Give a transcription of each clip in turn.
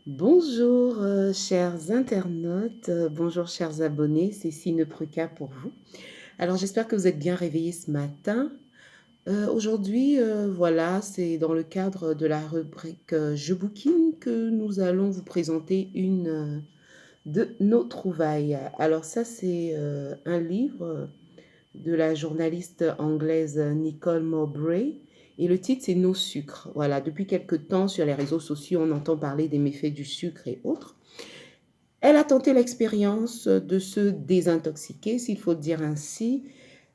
Bonjour, chers internautes, bonjour chers abonnés, c'est Sine Pruka pour vous. Alors j'espère que vous êtes bien réveillés ce matin. Aujourd'hui, voilà, c'est dans le cadre de la rubrique Je bouquine que nous allons vous présenter une de nos trouvailles. Alors ça, c'est un livre de la journaliste anglaise Nicole Mowbray. Et le titre, c'est Nos sucres. Voilà, depuis quelque temps, sur les réseaux sociaux, on entend parler des méfaits du sucre et autres. Elle a tenté l'expérience de se désintoxiquer, s'il faut dire ainsi.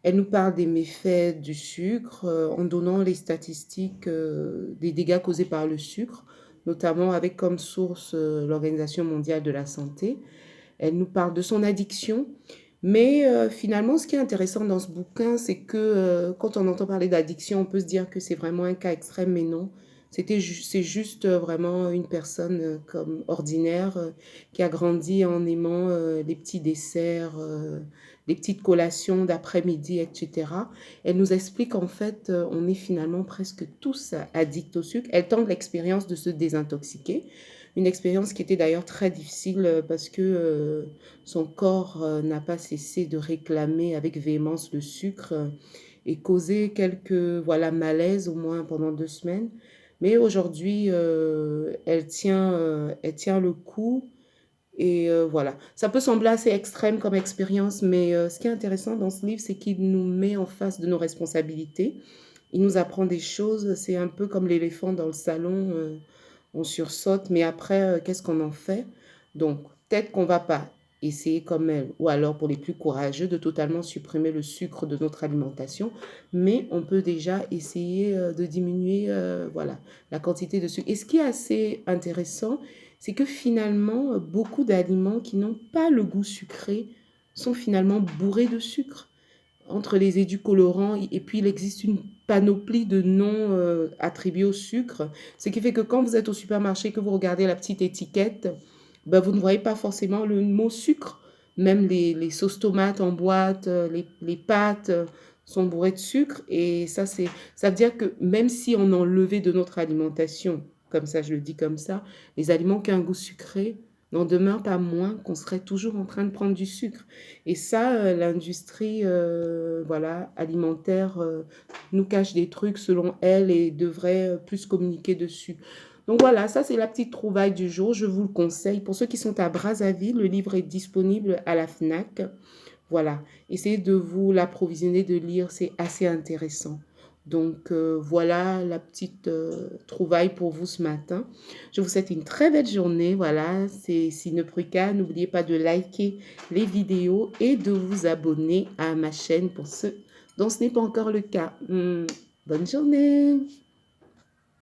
Elle nous parle des méfaits du sucre en donnant les statistiques des dégâts causés par le sucre, notamment avec comme source l'Organisation mondiale de la santé. Elle nous parle de son addiction. Mais finalement, ce qui est intéressant dans ce bouquin, c'est que quand on entend parler d'addiction, on peut se dire que c'est vraiment un cas extrême, mais non. C'est juste vraiment une personne comme ordinaire qui a grandi en aimant les petits desserts, les petites collations d'après-midi, etc. Elle nous explique qu'en fait, on est finalement presque tous addicts au sucre. Elle tente l'expérience de se désintoxiquer. Une expérience qui était d'ailleurs très difficile parce que son corps n'a pas cessé de réclamer avec véhémence le sucre et causé quelques voilà, malaises au moins pendant 2 semaines. Mais aujourd'hui, elle tient le coup. Et voilà, ça peut sembler assez extrême comme expérience, mais ce qui est intéressant dans ce livre, c'est qu'il nous met en face de nos responsabilités. Il nous apprend des choses, c'est un peu comme l'éléphant dans le salon, on sursaute, mais après, qu'est-ce qu'on en fait? Donc, peut-être qu'on ne va pas essayer comme elle, ou alors pour les plus courageux, de totalement supprimer le sucre de notre alimentation, mais on peut déjà essayer de diminuer voilà, la quantité de sucre. Et ce qui est assez intéressant, c'est que finalement, beaucoup d'aliments qui n'ont pas le goût sucré sont finalement bourrés de sucre entre les édulcorants et puis il existe une panoplie de noms attribués au sucre, ce qui fait que quand vous êtes au supermarché, que vous regardez la petite étiquette, ben, vous ne voyez pas forcément le mot sucre. Même les sauces tomates en boîte, les pâtes sont bourrées de sucre et ça veut dire que même si on enlevait de notre alimentation, comme ça je le dis comme ça, les aliments qui ont un goût sucré n'en demeurent pas moins qu'on serait toujours en train de prendre du sucre. Et ça, l'industrie voilà, alimentaire nous cache des trucs selon elle et devrait plus communiquer dessus. Donc voilà, ça c'est la petite trouvaille du jour, je vous le conseille. Pour ceux qui sont à Brazzaville, le livre est disponible à la FNAC. Voilà, essayez de vous l'approvisionner, de lire, c'est assez intéressant. Donc voilà la petite trouvaille pour vous ce matin. Je vous souhaite une très belle journée. Voilà, c'est Sine Pruka. N'oubliez pas de liker les vidéos et de vous abonner à ma chaîne pour ceux dont ce n'est pas encore le cas. Bonne journée.